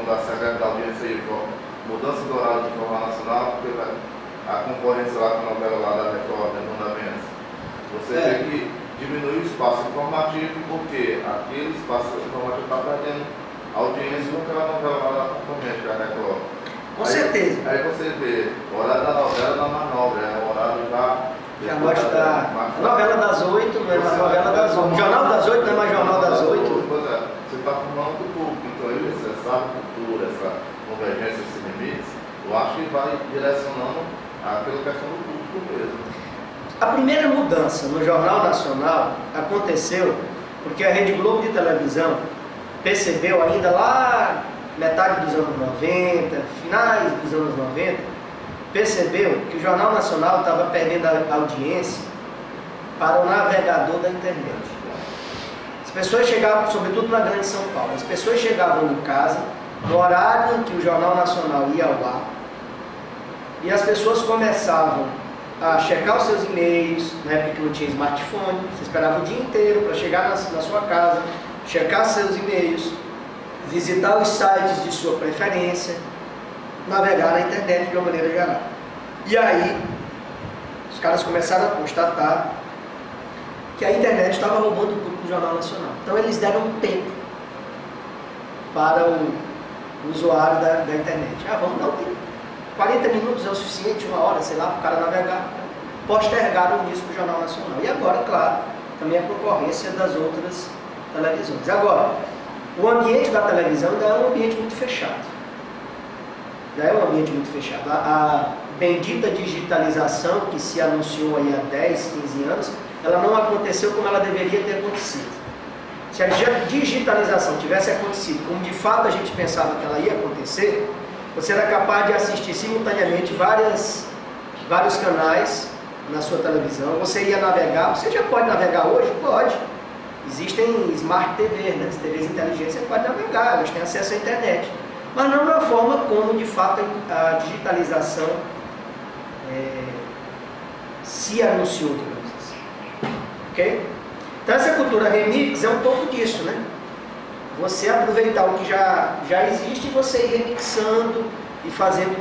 questão da secretaria da audiência e mudança do horário do Jornal Nacional, porque a concorrência lá com a novela lá da Record, Fundamentos, você vê que diminui o espaço informativo, porque aquele espaço informativo está perdendo audiência com aquela novela lá da concorrente, da Record. Com certeza. Aí você vê, o horário da novela não é manobra, é o horário já mostra a novela das 8, não é mais novela das 8. O Jornal das 8 não é mais Jornal das 8. Pois é, você está formando o público, então essa cultura, essa convergência, esses limites, eu acho que vai direcionando aquela questão do público mesmo. A primeira mudança no Jornal Nacional aconteceu porque a Rede Globo de televisão percebeu ainda lá metade dos anos 90, finais dos anos 90, percebeu que o Jornal Nacional estava perdendo a audiência para o navegador da internet. As pessoas chegavam, sobretudo na Grande São Paulo, as pessoas chegavam em casa no horário em que o Jornal Nacional ia ao ar e as pessoas começavam a checar os seus e-mails, na época que não tinha smartphone, você esperava o dia inteiro para chegar na sua casa, checar seus e-mails, visitar os sites de sua preferência, navegar na internet de uma maneira geral. E aí, os caras começaram a constatar que a internet estava roubando o público do Jornal Nacional. Então eles deram um tempo para o usuário da internet. Vamos dar um tempo. 40 minutos é o suficiente, uma hora, sei lá, para o cara navegar. Postergaram isso para o Jornal Nacional. E agora, claro, também a concorrência das outras televisões. Agora, o ambiente da televisão ainda é um ambiente muito fechado. Já é um ambiente muito fechado. A bendita digitalização que se anunciou aí há 10, 15 anos, ela não aconteceu como ela deveria ter acontecido. Se a digitalização tivesse acontecido como de fato a gente pensava que ela ia acontecer, você era capaz de assistir simultaneamente vários canais na sua televisão, você ia navegar, você já pode navegar hoje? Pode. Existem Smart TV, né? As TVs inteligentes, você pode navegar, elas têm acesso à internet. Mas não na forma como, de fato, a digitalização se anunciou, digamos assim. Ok? Então, essa cultura remix é um pouco disso, né? Você aproveitar o que já existe e você ir remixando e fazendo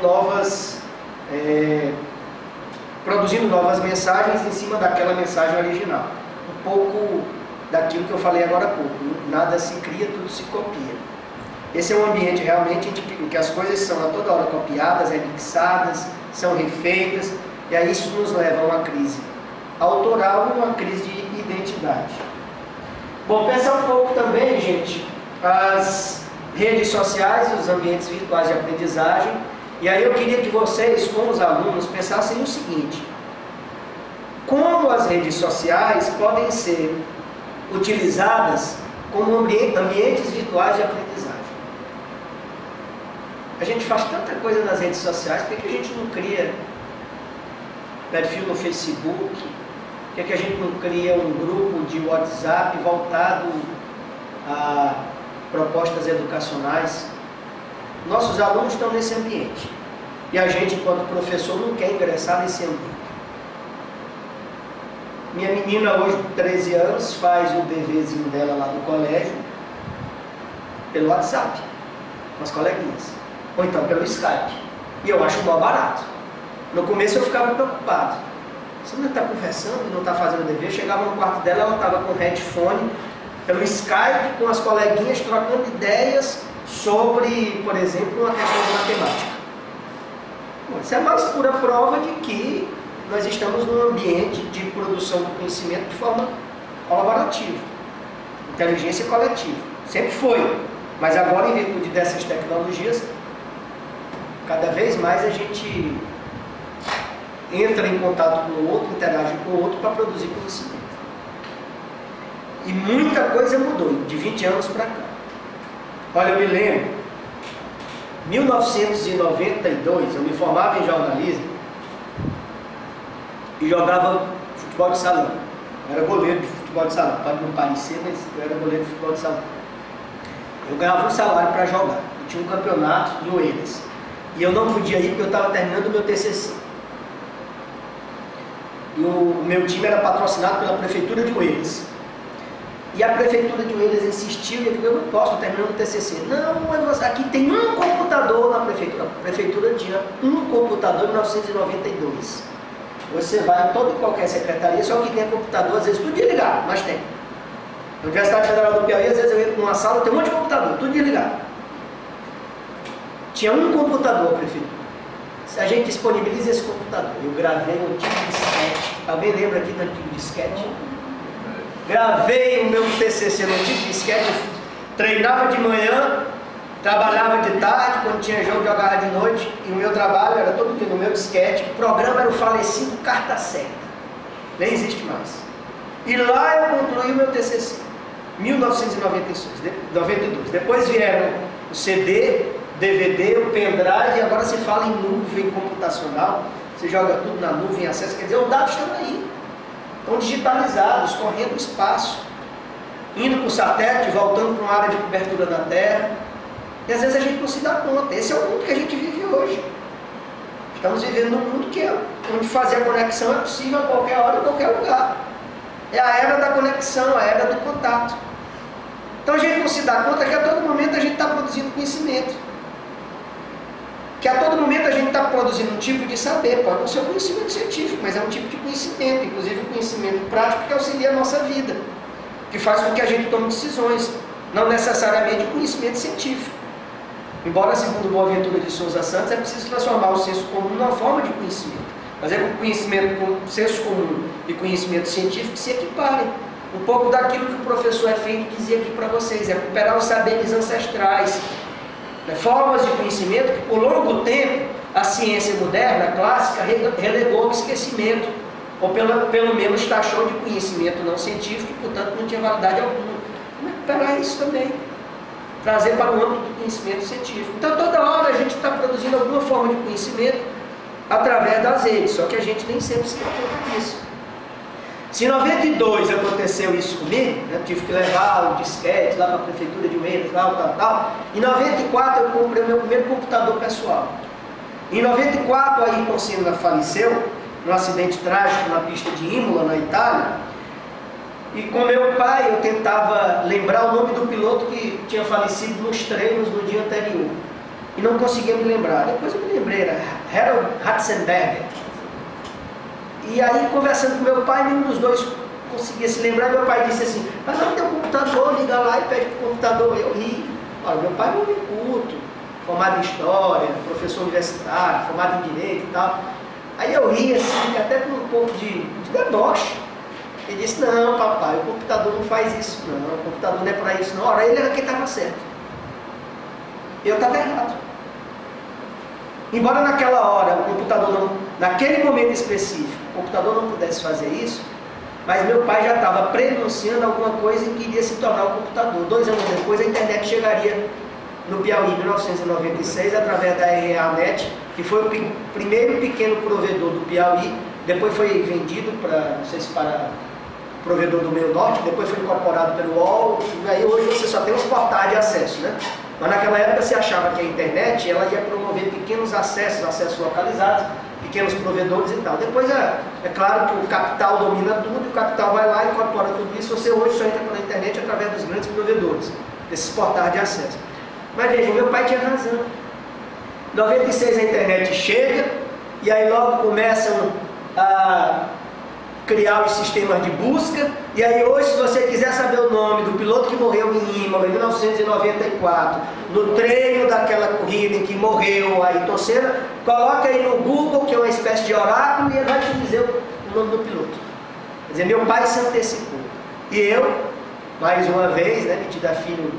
produzindo novas mensagens em cima daquela mensagem original. Um pouco daquilo que eu falei agora há pouco. Nada se cria, tudo se copia. Esse é um ambiente realmente em que as coisas são a toda hora copiadas, remixadas, são refeitas, e aí isso nos leva a uma crise autoral e uma crise de identidade. Bom, pensar um pouco também, gente, as redes sociais e os ambientes virtuais de aprendizagem, e aí eu queria que vocês, como os alunos, pensassem no seguinte: como as redes sociais podem ser utilizadas como ambientes virtuais de aprendizagem? A gente faz tanta coisa nas redes sociais, por que a gente não cria perfil no Facebook? Por que a gente não cria um grupo de WhatsApp voltado a propostas educacionais? Nossos alunos estão nesse ambiente e a gente, enquanto professor, não quer ingressar nesse ambiente. Minha menina, hoje, de 13 anos, faz o deverzinho dela lá no colégio pelo WhatsApp, com as coleguinhas, ou então pelo Skype. E eu acho mó barato. No começo eu ficava preocupado. Você não está conversando, não está fazendo dever? Chegava no quarto dela, ela estava com headphone, pelo Skype, com as coleguinhas, trocando ideias sobre, por exemplo, uma questão de matemática. Bom, isso é a mais pura prova de que nós estamos num ambiente de produção do conhecimento de forma colaborativa, inteligência coletiva. Sempre foi, mas agora, em virtude dessas tecnologias, cada vez mais a gente entra em contato com o outro, interage com o outro para produzir conhecimento. E muita coisa mudou, de 20 anos para cá. Olha, eu me lembro, 1992, eu me formava em jornalismo e jogava futebol de salão. Eu era goleiro de futebol de salão, pode não parecer, mas eu era goleiro de futebol de salão. Eu ganhava um salário para jogar, eu tinha um campeonato em Oeiras. E eu não podia ir porque eu estava terminando o meu TCC. E o meu time era patrocinado pela prefeitura de Oeiras. E a prefeitura de Oeiras insistiu e eu não posso, terminando o TCC. Não, mas aqui tem um computador na prefeitura. A prefeitura tinha um computador em 1992. Você vai em toda e qualquer secretaria, só que tem computador, às vezes tudo desligado, mas tem. Na Universidade Federal do Piauí, às vezes eu entro numa sala, tem um monte de computador, tudo desligado. Tinha um computador, prefeitura. Se a gente disponibiliza esse computador, eu gravei um antigo disquete. Alguém lembra aqui do antigo disquete? Gravei o meu TCC no antigo disquete, treinava de manhã, trabalhava de tarde, quando tinha jogo jogava de noite, e o meu trabalho era todo dia no meu disquete. O programa era o falecido Carta Certa, nem existe mais. E lá eu concluí o meu TCC, 1992. Depois vieram o CD, DVD, o pendrive, e agora se fala em nuvem computacional, você joga tudo na nuvem, acesso, quer dizer, os dados estão aí, estão digitalizados, correndo espaço, indo para o satélite, voltando para uma área de cobertura da Terra, e às vezes a gente não se dá conta. Esse é o mundo que a gente vive hoje. Estamos vivendo num mundo que é onde fazer a conexão é possível a qualquer hora, em qualquer lugar. É a era da conexão, a era do contato. Então a gente não se dá conta que a todo momento a gente está produzindo conhecimento. Que a todo momento a gente está produzindo um tipo de saber, pode não ser um conhecimento científico, mas é um tipo de conhecimento, inclusive um conhecimento prático que auxilia a nossa vida, que faz com que a gente tome decisões, não necessariamente o conhecimento científico. Embora, segundo Boaventura de Souza Santos, é preciso transformar o senso comum numa forma de conhecimento, mas é que o conhecimento com senso comum e conhecimento científico se equiparem. Um pouco daquilo que o professor Effendi dizia aqui para vocês, é recuperar os saberes ancestrais, formas de conhecimento que, por longo tempo, a ciência moderna, clássica, relegou ao esquecimento, ou pelo menos taxou de conhecimento não científico e, portanto, não tinha validade alguma. Vamos recuperar isso também, trazer para o âmbito do conhecimento científico. Então, toda hora a gente está produzindo alguma forma de conhecimento através das redes, só que a gente nem sempre se dá conta disso. Se em 92 aconteceu isso comigo, né, tive que levar o disquete lá para a prefeitura de Oeiras, tal. Em 94 eu comprei o meu primeiro computador pessoal. Em 94 a Ayrton Senna faleceu num acidente trágico na pista de Imola, na Itália. E com meu pai eu tentava lembrar o nome do piloto que tinha falecido nos treinos no dia anterior. E não conseguia me lembrar. Depois eu me lembrei, era Harold Ratzenberger. E aí, conversando com meu pai, nenhum dos dois conseguia se lembrar. Meu pai disse assim: mas não tem um computador, liga lá e pede para o computador. Eu ri. Olha, meu pai é um homem culto, formado em História, professor universitário, formado em Direito e tal. Aí eu ri assim, até com um pouco de deboche. Ele disse: não, papai, o computador não faz isso não, o computador não é para isso não. Ora, ele era quem estava certo. Eu estava errado. Embora naquela hora, o computador não, naquele momento específico, o computador não pudesse fazer isso, mas meu pai já estava prenunciando alguma coisa que iria se tornar o computador. 2 anos depois, a internet chegaria no Piauí, em 1996, através da RANet, que foi o primeiro pequeno provedor do Piauí. Depois foi vendido para, não sei se para o provedor do Meio Norte, depois foi incorporado pelo UOL, e aí hoje você só tem os portais de acesso, né? Mas naquela época se achava que a internet ela ia promover pequenos acessos localizados, pequenos provedores e tal. Depois é claro que o capital domina tudo, o capital vai lá e incorpora tudo isso. Você hoje só entra na internet através dos grandes provedores, desses portais de acesso. Mas veja, meu pai tinha razão. Em 96 a internet chega, e aí logo começam a criar os sistemas de busca, e aí hoje, se você quiser saber o nome do piloto que morreu em Imola em 1994, no treino daquela corrida em que morreu a Ayrton Senna, coloca aí no Google, que é uma espécie de oráculo, e ele vai te dizer o nome do piloto. Quer dizer, meu pai se antecipou. E eu, mais uma vez, né, metido a filho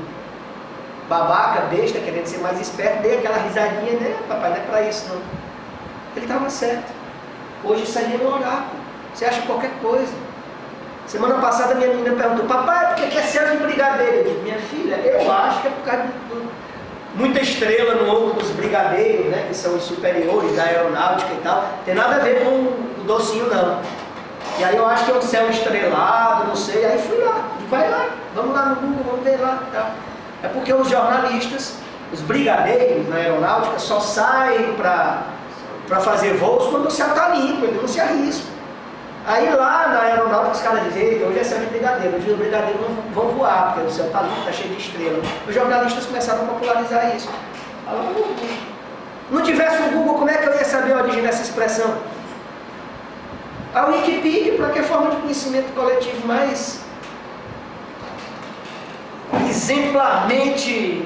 babaca, besta, querendo ser mais esperto, dei aquela risadinha, né, papai, não é para isso não. Ele estava certo. Hoje isso aí é um oráculo. Você acha qualquer coisa. Semana passada minha menina perguntou: papai, por que é céu de brigadeiro? Eu disse: minha filha, eu acho que é por causa de muita estrela no ombro dos brigadeiros, né, que são os superiores da aeronáutica e tal. Tem nada a ver com o docinho não. E aí eu acho que é um céu estrelado, não sei. Aí fui lá, vai lá, vamos lá no Google, vamos ver lá. Tá. É porque os jornalistas, os brigadeiros na aeronáutica só saem para fazer voos quando o céu está limpo, eles não se arriscam. Aí lá na aeronáutica os caras dizem, eita, hoje é céu de brigadeiro, hoje os brigadeiros vão voar, porque o céu está limpo, está cheio de estrelas. Os jornalistas começaram a popularizar isso. Não tivesse o Google, como é que eu ia saber a origem dessa expressão? A Wikipedia, para que forma de conhecimento coletivo mais exemplarmente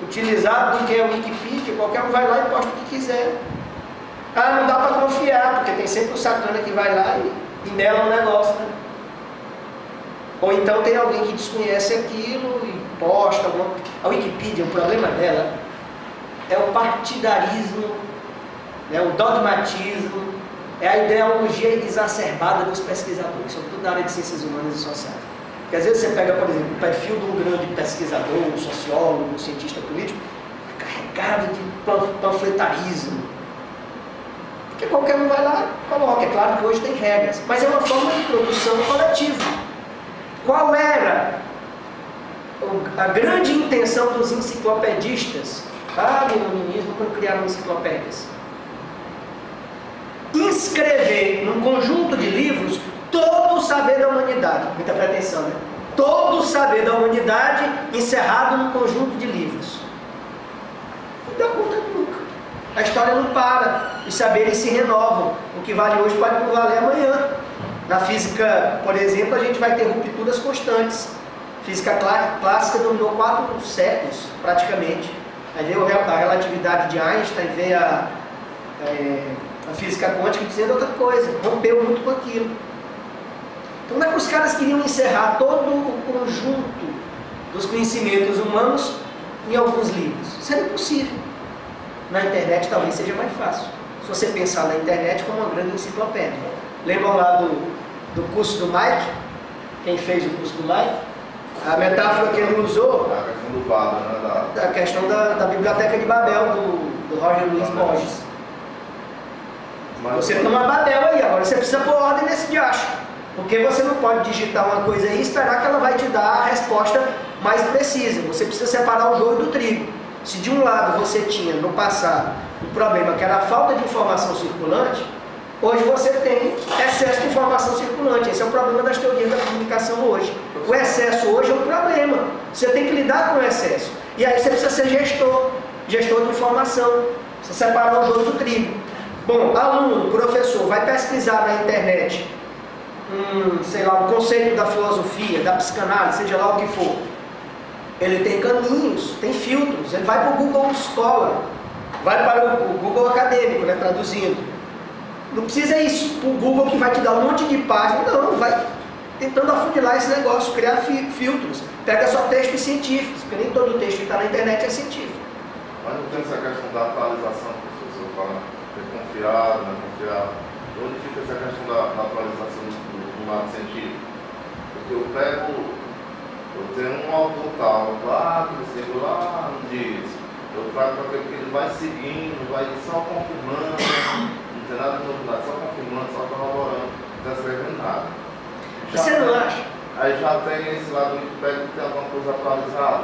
utilizado do que é a Wikipedia, qualquer um vai lá e posta o que quiser. Ah, não dá para confiar, porque tem sempre o sacana que vai lá e mela um negócio, né? Ou então tem alguém que desconhece aquilo e posta alguma... A Wikipedia, o problema dela é o partidarismo, né, o dogmatismo, é a ideologia exacerbada dos pesquisadores, sobretudo na área de ciências humanas e sociais. Porque às vezes você pega, por exemplo, o perfil de um grande pesquisador, um sociólogo, um cientista político, carregado de panfletarismo. Porque qualquer um vai lá e coloca. É claro que hoje tem regras, mas é uma forma de produção coletiva. Qual era a grande intenção dos enciclopedistas lá no iluminismo quando criaram enciclopédias? Inscrever num conjunto de livros todo o saber da humanidade. Muita pretensão, né? Todo o saber da humanidade encerrado num conjunto de livros. Não dá conta nunca. A história não para, os saberes se renovam. O que vale hoje pode não valer amanhã. Na física, por exemplo, a gente vai ter rupturas constantes. A física clássica dominou 4 séculos, praticamente. Aí veio a relatividade de Einstein, veio a física quântica dizendo outra coisa, rompeu muito com aquilo. Então, não é que os caras queriam encerrar todo o conjunto dos conhecimentos humanos em alguns livros. Isso era impossível. Na internet talvez seja mais fácil. Se você pensar na internet como uma grande enciclopédia. Lembram lá do curso do Mike? Quem fez o curso do Mike? A metáfora que ele usou... A questão do Babel, né? A questão da Biblioteca de Babel, do Roger Luiz Borges. Você tem uma Babel aí, agora você precisa pôr ordem nesse diacho. Porque você não pode digitar uma coisa aí e esperar que ela vai te dar a resposta mais precisa. Você precisa separar o joio do trigo. Se de um lado você tinha, no passado, um problema que era a falta de informação circulante, hoje você tem excesso de informação circulante. Esse é o problema das teorias da comunicação hoje. O excesso hoje é um problema. Você tem que lidar com o excesso. E aí você precisa ser gestor de informação. Precisa separar o joio do trigo. Bom, aluno, professor, vai pesquisar na internet sei lá, um conceito da filosofia, da psicanálise, seja lá o que for. Ele tem caminhos, tem filtros. Ele vai para o Google Scholar, vai para o Google Acadêmico, né, traduzindo. Não precisa isso para o Google que vai te dar um monte de páginas. Não, vai tentando afunilar esse negócio, criar filtros. Pega só textos científicos, porque nem todo texto que está na internet é científico. Mas não tem essa questão da atualização, que o professor fala, é confiável, não é confiável. Onde fica essa questão da atualização do lado científico? Porque eu tenho um autor tal, lá, que ele chegou lá, não diz. Eu trago para que ele vai seguindo, vai só confirmando, não tem nada de novidade, só confirmando, só corroborando, não está escrevendo nada. Você não acha? Aí já tem esse lado do Wikipedia que tem alguma coisa atualizada.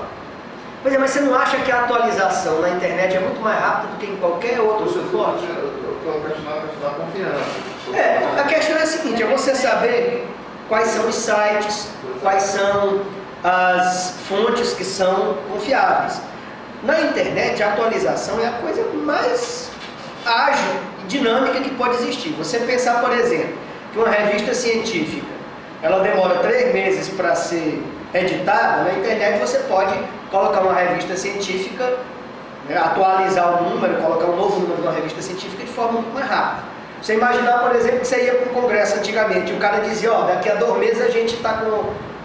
Pois é, mas você não acha que a atualização na internet é muito mais rápida do que em qualquer outro suporte? Eu estou questionando a questão da confiança. A questão é a seguinte, é você saber quais são os sites, quais são as fontes que são confiáveis. Na internet, a atualização é a coisa mais ágil e dinâmica que pode existir. Você pensar, por exemplo, que uma revista científica, ela demora 3 meses para ser editada, na internet você pode colocar uma revista científica, né, atualizar o número, colocar um novo número de uma revista científica de forma muito mais rápida. Você imaginar, por exemplo, que você ia para um congresso antigamente, o cara dizia, ó, daqui a 2 meses a gente está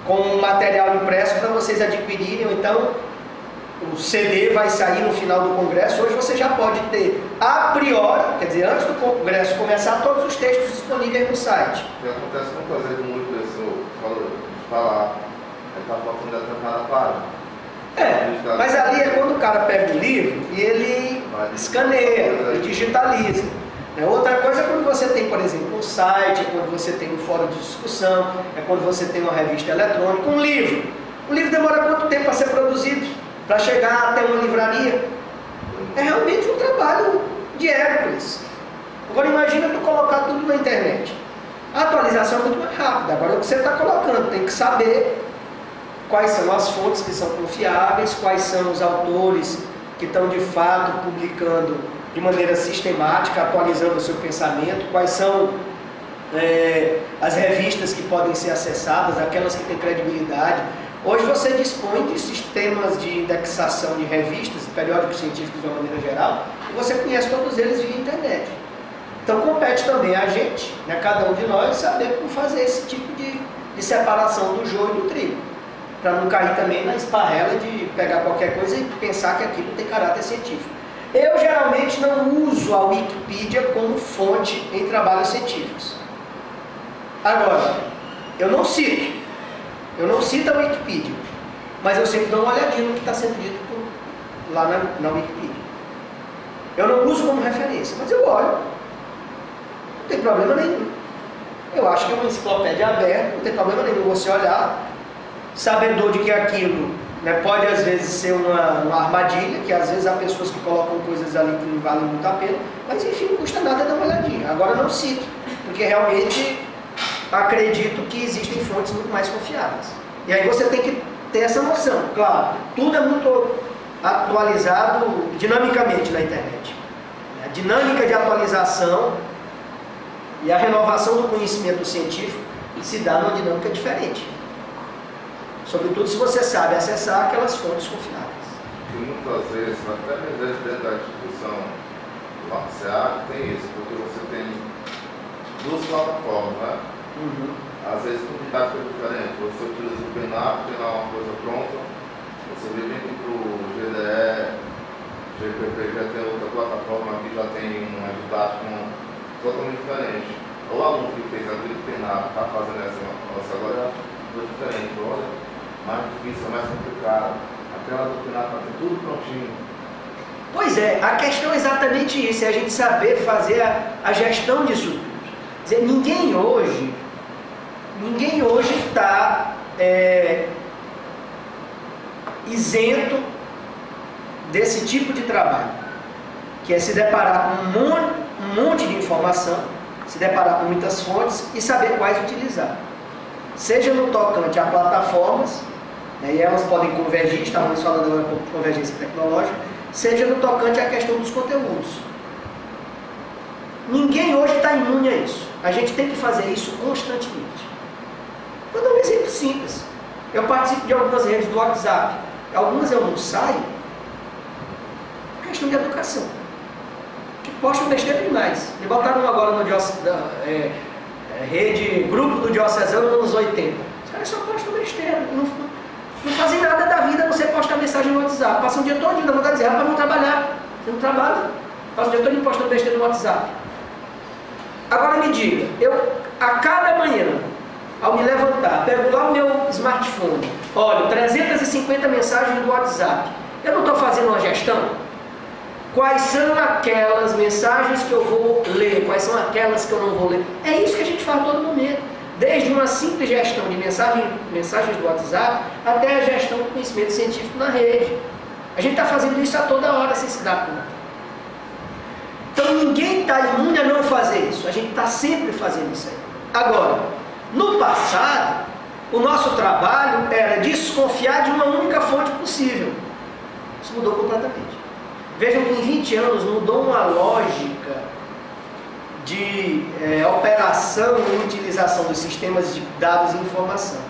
com um material impresso para vocês adquirirem, ou então o CD vai sair no final do congresso. Hoje você já pode ter, a priori, quer dizer, antes do congresso começar, todos os textos disponíveis no site. O que acontece muitas vezes, muito pessoa fala lá, está faltando determinada página. Mas ali é quando o cara pega o livro e ele escaneia, ele digitaliza. Outra coisa é quando você tem, por exemplo, um site, é quando você tem um fórum de discussão, é quando você tem uma revista eletrônica, um livro. Um livro demora quanto tempo para ser produzido? Para chegar até uma livraria? É realmente um trabalho de Hércules. Agora imagina tu colocar tudo na internet. A atualização é muito mais rápida. Agora, o que você está colocando, tem que saber quais são as fontes que são confiáveis, quais são os autores que estão de fato publicando de maneira sistemática, atualizando o seu pensamento, quais são as revistas que podem ser acessadas, aquelas que têm credibilidade. Hoje você dispõe de sistemas de indexação de revistas, periódicos científicos de uma maneira geral, e você conhece todos eles via internet. Então compete também a gente, né, cada um de nós, saber como fazer esse tipo de separação do joio e do trigo, para não cair também na esparrela de pegar qualquer coisa e pensar que aquilo tem caráter científico. Eu geralmente não uso a Wikipedia como fonte em trabalhos científicos. Agora, eu não cito a Wikipedia, mas eu sempre dou uma olhadinha no que está sendo dito lá na Wikipedia. Eu não uso como referência, mas eu olho. Não tem problema nenhum. Eu acho que é uma enciclopédia aberta, não tem problema nenhum você olhar, sabedor de que aquilo, né, pode às vezes ser uma armadilha, que às vezes há pessoas que colocam coisas ali que não valem muito a pena, mas enfim, não custa nada dar uma olhadinha. Agora eu não cito, porque realmente acredito que existem fontes muito mais confiáveis. E aí você tem que ter essa noção. Claro, tudo é muito atualizado dinamicamente na internet. A dinâmica de atualização e a renovação do conhecimento científico se dá numa dinâmica diferente. Sobretudo se você sabe acessar aquelas fontes confiáveis. E muitas vezes, até mesmo dentro da instituição do ACA, tem isso, porque você tem duas plataformas, né? Uhum. Às vezes com didática diferente. Você utiliza o PENAP, tem lá uma coisa pronta, você vem aqui para o GDE, GPP, já tem outra plataforma que já tem uma didática totalmente diferente. O aluno que fez aquele PENAP está fazendo essa nossa agora é diferente, olha, mais difícil, mais complicado. Aquela do PENAP está tudo prontinho. Pois é, a questão é exatamente isso, é a gente saber fazer a gestão disso tudo. Quer dizer, ninguém hoje está isento desse tipo de trabalho, que é se deparar com um monte de informação, se deparar com muitas fontes e saber quais utilizar. Seja no tocante a plataformas, né, e elas podem convergir, estávamos falando agora um pouco de convergência tecnológica, seja no tocante à questão dos conteúdos. Ninguém hoje está imune a isso. A gente tem que fazer isso constantemente. Vou dar um exemplo simples. Eu participo de algumas redes do WhatsApp. Algumas eu não saio. Questão de educação. Que postam besteira demais. Me botaram agora no rede, grupo do Diocesano nos anos 80. Os caras só postam besteira. Não fazem nada da vida, você posta mensagem no WhatsApp. Passa um dia todo na vontade de dizer, rapaz, vamos trabalhar. Você não trabalha. Passa o dia todo postando besteira no WhatsApp. Agora me diga, eu a cada manhã, ao me levantar, pego lá o meu smartphone, olho, 350 mensagens do WhatsApp. Eu não estou fazendo uma gestão? Quais são aquelas mensagens que eu vou ler? Quais são aquelas que eu não vou ler? É isso que a gente faz a todo momento. Desde uma simples gestão de mensagens do WhatsApp até a gestão do conhecimento científico na rede. A gente está fazendo isso a toda hora sem se dar conta. Então ninguém está imune a não fazer isso. A gente está sempre fazendo isso aí. Agora, no passado, o nosso trabalho era desconfiar de uma única fonte possível. Isso mudou completamente. Vejam que em 20 anos mudou uma lógica de operação e utilização dos sistemas de dados e informação.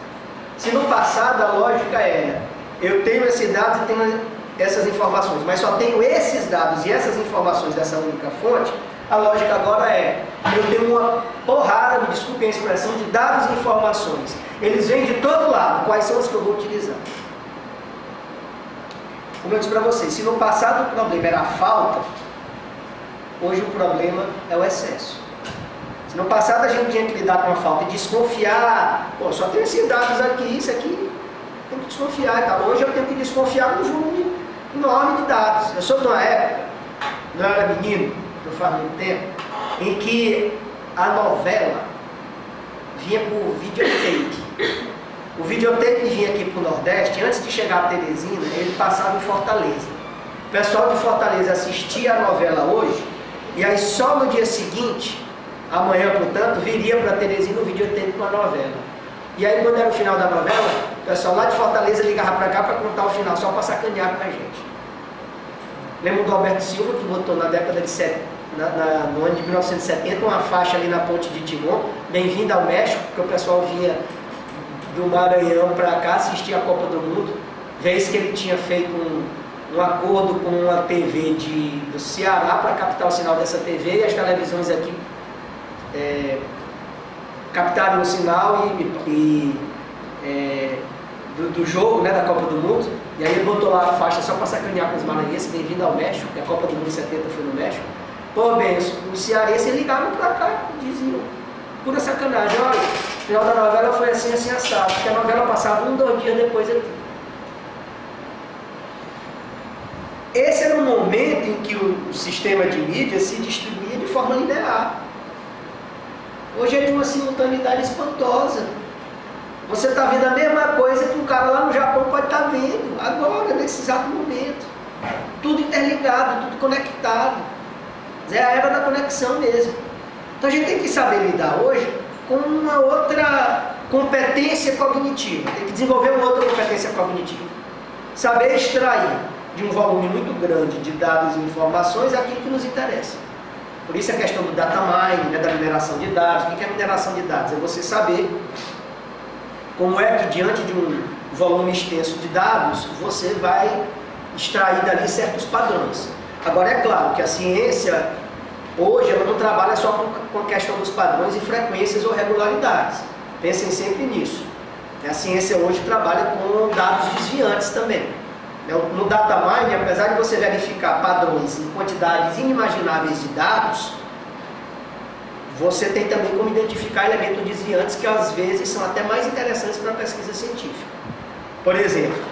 Se no passado a lógica era, eu tenho esses dados e tenho essas informações, mas só tenho esses dados e essas informações dessa única fonte, a lógica agora é, eu tenho uma porrada, me desculpe a expressão, de dados e informações. Eles vêm de todo lado, quais são os que eu vou utilizar? Como eu disse para vocês, se no passado o problema era a falta, hoje o problema é o excesso. Se no passado a gente tinha que lidar com a falta e desconfiar, pô, só tem esses dados aqui, isso aqui, tem que desconfiar e tal. Hoje eu tenho que desconfiar de um volume enorme de dados. Eu sou de uma época, não era menino, eu faz muito tempo, em que a novela vinha por videotape. O videotape vinha aqui para o Nordeste, antes de chegar a Teresina, ele passava em Fortaleza. O pessoal de Fortaleza assistia a novela hoje, e aí só no dia seguinte amanhã, portanto, viria para Teresina o vídeo 80 com a novela. E aí, quando era o final da novela, o pessoal lá de Fortaleza ligava para cá para contar o final, só para sacanear com a gente. Lembro do Alberto Silva, que botou na década de no ano de 1970 uma faixa ali na ponte de Timon, bem-vindo ao México, porque o pessoal vinha do Maranhão para cá assistir a Copa do Mundo, vez que ele tinha feito um acordo com uma TV do Ceará para captar o sinal dessa TV, e as televisões aqui captaram o sinal do jogo, né, da Copa do Mundo. E aí ele botou lá a faixa só para sacanear com os maranhenses, bem-vindo ao México, que a Copa do Mundo 70 foi no México. Pô, bem, os cearenses ligavam para cá, diziam, pura sacanagem, olha, o final da novela foi assim, assim, assado, porque a novela passava 2 dias depois aqui. Esse era um momento em que o sistema de mídia se distribuía de forma linear. Hoje é de uma simultaneidade espantosa. Você está vendo a mesma coisa que um cara lá no Japão pode estar vendo, agora, nesse exato momento. Tudo interligado, tudo conectado. É a era da conexão mesmo. Então a gente tem que saber lidar hoje com uma outra competência cognitiva. Tem que desenvolver uma outra competência cognitiva. Saber extrair de um volume muito grande de dados e informações aquilo que nos interessa. Por isso a questão do data mining, né, da mineração de dados. O que é mineração de dados? É você saber como é que diante de um volume extenso de dados, você vai extrair dali certos padrões. Agora é claro que a ciência, hoje, ela não trabalha só com a questão dos padrões e frequências ou regularidades. Pensem sempre nisso. A ciência hoje trabalha com dados desviantes também. No data mining, apesar de você verificar padrões em quantidades inimagináveis de dados, você tem também como identificar elementos desviantes que às vezes são até mais interessantes para a pesquisa científica. Por exemplo,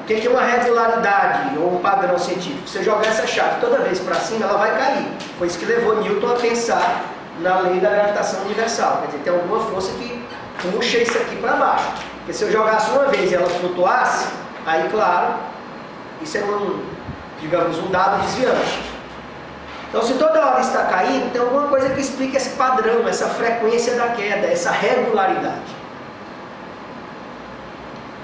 o que é uma regularidade ou um padrão científico? Você jogar essa chave toda vez para cima, ela vai cair. Foi isso que levou Newton a pensar na lei da gravitação universal. Quer dizer, tem alguma força que puxa isso aqui para baixo. Porque se eu jogasse uma vez e ela flutuasse, aí claro, isso é digamos, um dado desviante. Então, se toda hora está caindo, tem alguma coisa que explica esse padrão, essa frequência da queda, essa regularidade.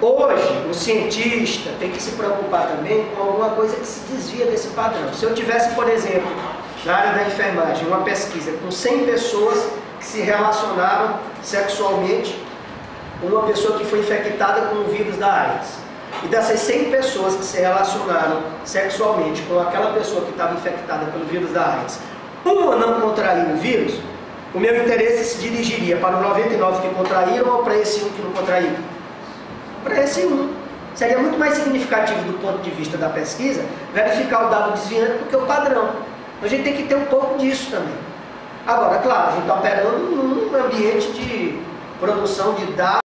Hoje, o cientista tem que se preocupar também com alguma coisa que se desvia desse padrão. Se eu tivesse, por exemplo, na área da enfermagem, uma pesquisa com 100 pessoas que se relacionaram sexualmente, uma pessoa que foi infectada com o vírus da AIDS. E dessas 100 pessoas que se relacionaram sexualmente com aquela pessoa que estava infectada pelo vírus da AIDS, uma não contraiu o vírus, o meu interesse se dirigiria para os 99 que contraíram ou para esse um que não contraiu? Para esse um. Seria muito mais significativo do ponto de vista da pesquisa verificar o dado desviante do que o padrão. A gente tem que ter um pouco disso também. Agora, claro, a gente está operando num ambiente de produção de dados